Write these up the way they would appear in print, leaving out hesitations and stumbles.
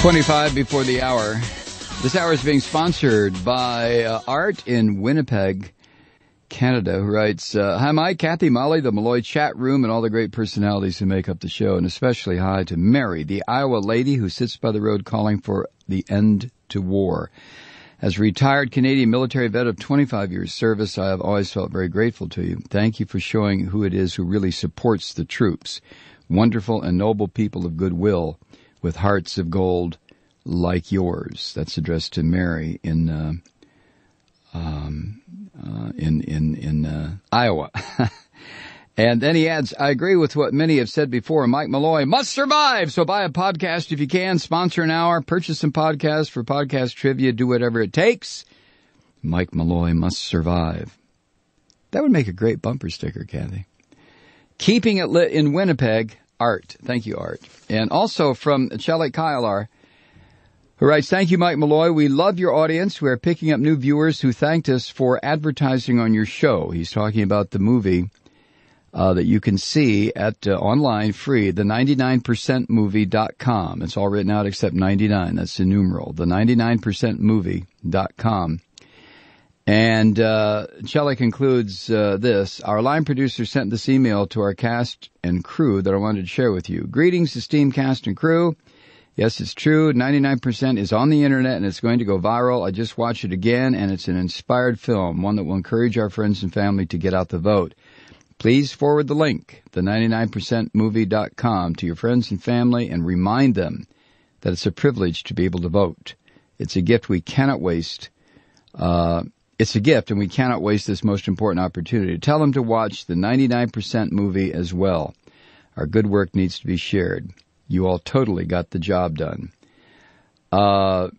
25 before the hour. This hour is being sponsored by Art in Winnipeg, Canada, who writes, hi, Mike, Kathy, Molly, the Malloy chat room, and all the great personalities who make up the show, and especially hi to Mary, the Iowa lady who sits by the road calling for the end to war. As a retired Canadian military vet of 25 years service, I have always felt very grateful to you. Thank you for showing who it is who really supports the troops. Wonderful and noble people of goodwill with hearts of gold like yours. That's addressed to Mary in Iowa. And then he adds, I agree with what many have said before. Mike Malloy must survive. So buy a podcast if you can. Sponsor an hour. Purchase some podcasts for podcast trivia. Do whatever it takes. Mike Malloy must survive. That would make a great bumper sticker, Kathy. Keeping it lit in Winnipeg, Art. Thank you, Art. And also from Chelik Kailar, who writes, thank you, Mike Malloy. We love your audience. We are picking up new viewers who thanked us for advertising on your show. He's talking about the movie that you can see at online free, the 99percentmovie.com. It's all written out except 99. That's the numeral, the 99percentmovie.com. And Shelley concludes this. Our line producer sent this email to our cast and crew that I wanted to share with you. Greetings, esteemed cast and crew. Yes, it's true. 99% is on the internet and it's going to go viral. I just watched it again and it's an inspired film, one that will encourage our friends and family to get out the vote. Please forward the link, the 99percentmovie.com, to your friends and family and remind them that it's a privilege to be able to vote. It's a gift we cannot waste. It's a gift and we cannot waste this most important opportunity. Tell them to watch the 99% movie as well. Our good work needs to be shared. You all totally got the job done. You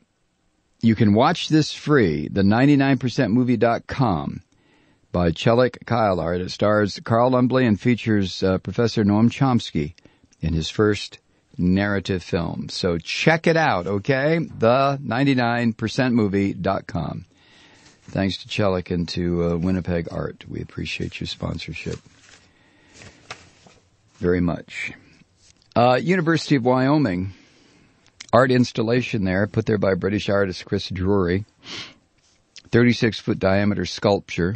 can watch this free, the 99percentmovie.com by Chelik Kailar. It stars Carl Lumbly and features Professor Noam Chomsky in his first narrative film. So check it out, okay? The 99percentmovie.com. Thanks to Chelik and to Winnipeg Art. We appreciate your sponsorship very much. University of Wyoming, art installation there, put there by British artist Chris Drury. 36-foot diameter sculpture.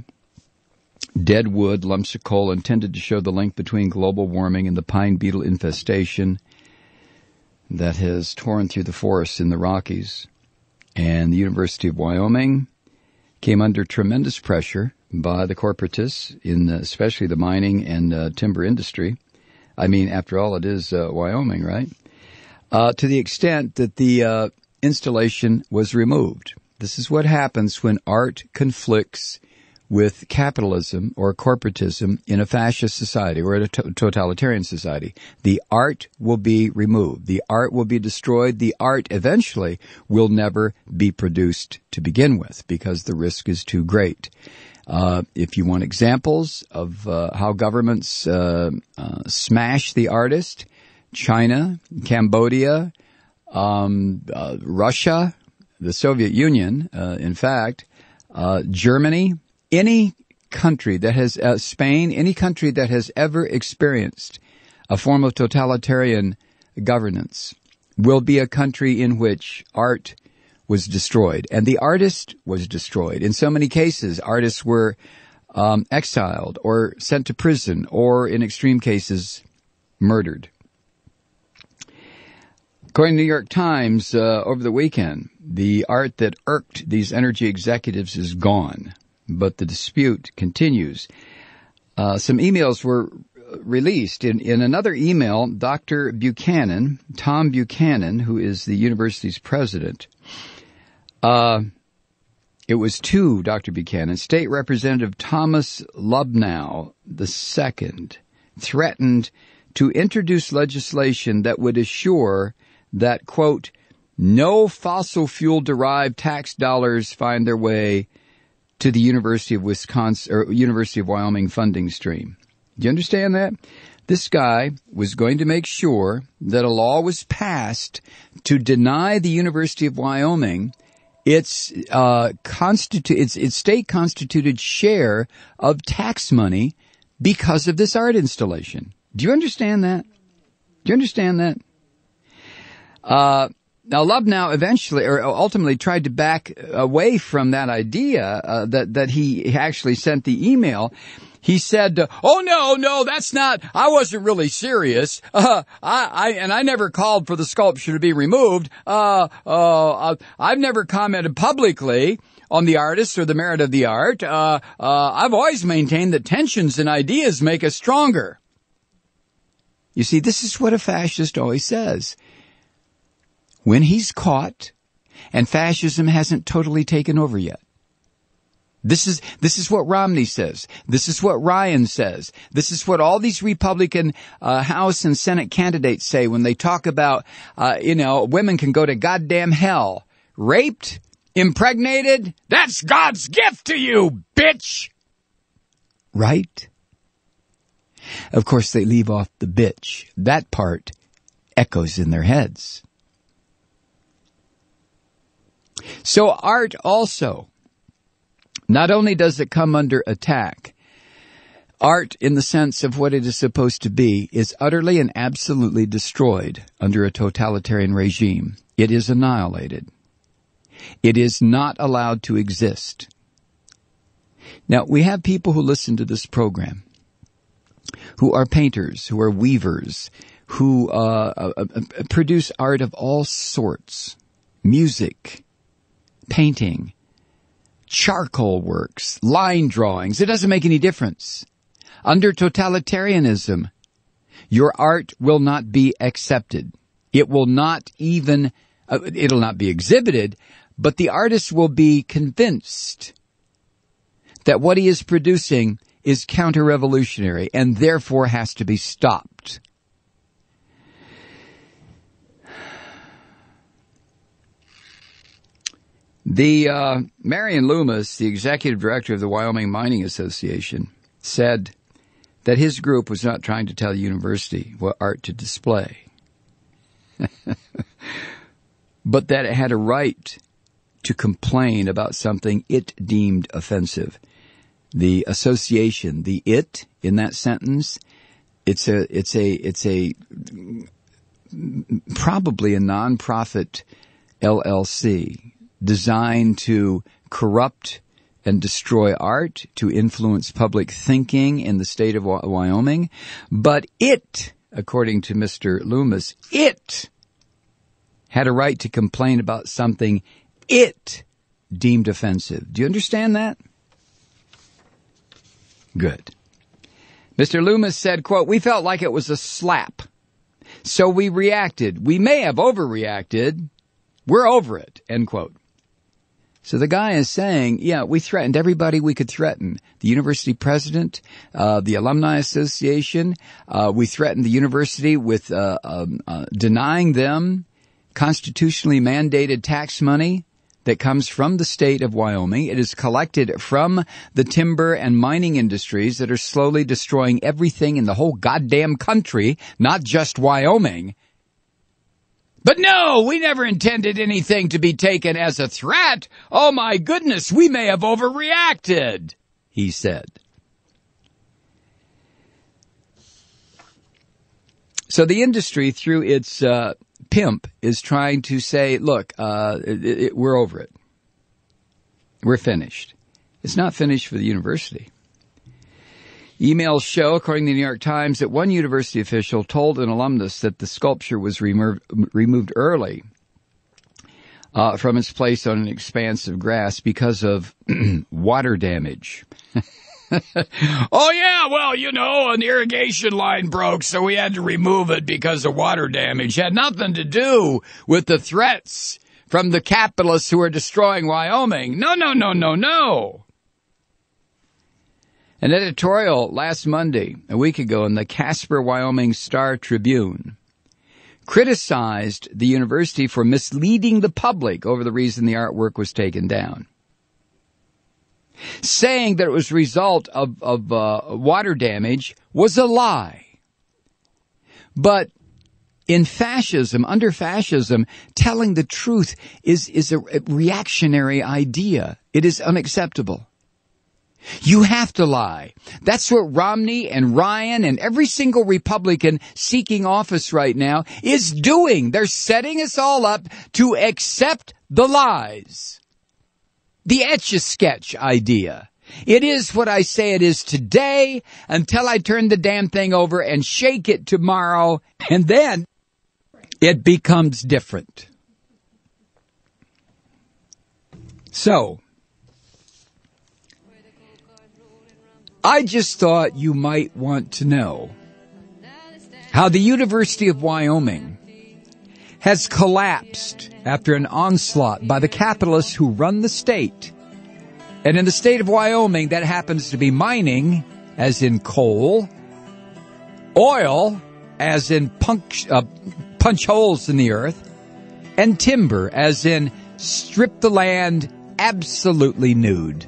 Dead wood, lumps of coal, intended to show the link between global warming and the pine beetle infestation that has torn through the forests in the Rockies. And the University of Wyoming came under tremendous pressure by the corporatists, in especially the mining and timber industry. I mean, after all, it is Wyoming, right? To the extent that the installation was removed. This is what happens when art conflicts with capitalism or corporatism in a fascist society or a totalitarian society. The art will be removed. The art will be destroyed. The art eventually will never be produced to begin with because the risk is too great. If you want examples of how governments smash the artist, China, Cambodia, Russia, the Soviet Union, in fact, Germany, any country that has, Spain, any country that has ever experienced a form of totalitarian governance will be a country in which art was destroyed. And the artist was destroyed. In so many cases, artists were exiled or sent to prison or, in extreme cases, murdered. According to the New York Times, over the weekend, the art that irked these energy executives is gone. But the dispute continues. Some emails were released. In another email, Dr. Buchanan, Tom Buchanan, who is the university's president, it was to Dr. Buchanan, State Representative Thomas Lubnau II threatened to introduce legislation that would assure that, quote, no fossil fuel-derived tax dollars find their way to the University of Wisconsin or University of Wyoming funding stream. Do you understand that? This guy was going to make sure that a law was passed to deny the University of Wyoming its state-constituted share of tax money because of this art installation. Do you understand that? Do you understand that? Now, Lubnau eventually, or ultimately, tried to back away from that idea that he actually sent the email. He said, "Oh no, that's not. I wasn't really serious. I never called for the sculpture to be removed. I've never commented publicly on the artist or the merit of the art. I've always maintained that tensions in ideas make us stronger." You see, this is what a fascist always says. When he's caught, and fascism hasn't totally taken over yet. This is what Romney says. This is what Ryan says. This is what all these Republican House and Senate candidates say when they talk about, women can go to goddamn hell. Raped, impregnated, that's God's gift to you, bitch! Right? Of course, they leave off the bitch. That part echoes in their heads. So art also, not only does it come under attack, art in the sense of what it is supposed to be is utterly and absolutely destroyed under a totalitarian regime. It is annihilated. It is not allowed to exist. Now, we have people who listen to this program, who are painters, who are weavers, who produce art of all sorts, music, painting, charcoal works, line drawings. It doesn't make any difference. Under totalitarianism, your art will not be accepted. It will not even, it'll not be exhibited, but the artist will be convinced that what he is producing is counter-revolutionary and therefore has to be stopped. The Marion Loomis, the executive director of the Wyoming Mining Association, said that his group was not trying to tell the university what art to display, but that it had a right to complain about something it deemed offensive. The association, the it in that sentence, it's a probably a nonprofit LLC designed to corrupt and destroy art, to influence public thinking in the state of Wyoming. But it, according to Mr. Loomis, it had a right to complain about something it deemed offensive. Do you understand that? Good. Mr. Loomis said, quote, "We felt like it was a slap, so we reacted. We may have overreacted. We're over it," end quote. So the guy is saying, yeah, we threatened everybody we could threaten. The university president, the Alumni Association. We threatened the university with denying them constitutionally mandated tax money that comes from the state of Wyoming. It is collected from the timber and mining industries that are slowly destroying everything in the whole goddamn country, not just Wyoming. But no, we never intended anything to be taken as a threat. Oh my goodness, we may have overreacted, he said. So the industry, through its pimp, is trying to say, look, we're over it. We're finished. It's not finished for the university. Emails show, according to the New York Times, that one university official told an alumnus that the sculpture was removed early from its place on an expanse of grass because of water damage. Oh, yeah, well, an irrigation line broke, so we had to remove it because of water damage. Had nothing to do with the threats from the capitalists who are destroying Wyoming. No. An editorial last Monday, a week ago, in the Casper, Wyoming Star-Tribune criticized the university for misleading the public over the reason the artwork was taken down, saying that it was a result of water damage was a lie. But in fascism, under fascism, telling the truth is a reactionary idea. It is unacceptable. You have to lie. That's what Romney and Ryan and every single Republican seeking office right now is doing. They're setting us all up to accept the lies. The Etch-a-Sketch idea. It is what I say it is today until I turn the damn thing over and shake it tomorrow, and then it becomes different. So, I just thought you might want to know how the University of Wyoming has collapsed after an onslaught by the capitalists who run the state. And in the state of Wyoming, that happens to be mining, as in coal, oil, as in punch holes in the earth, and timber, as in strip the land absolutely nude.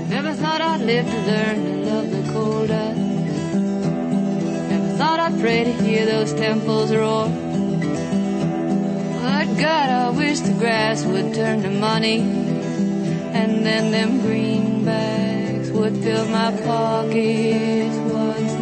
Never thought I'd live to learn to love the cold ice. Never thought I'd pray to hear those temples roar. But God, I wish the grass would turn to money, and then them greenbacks would fill my pockets once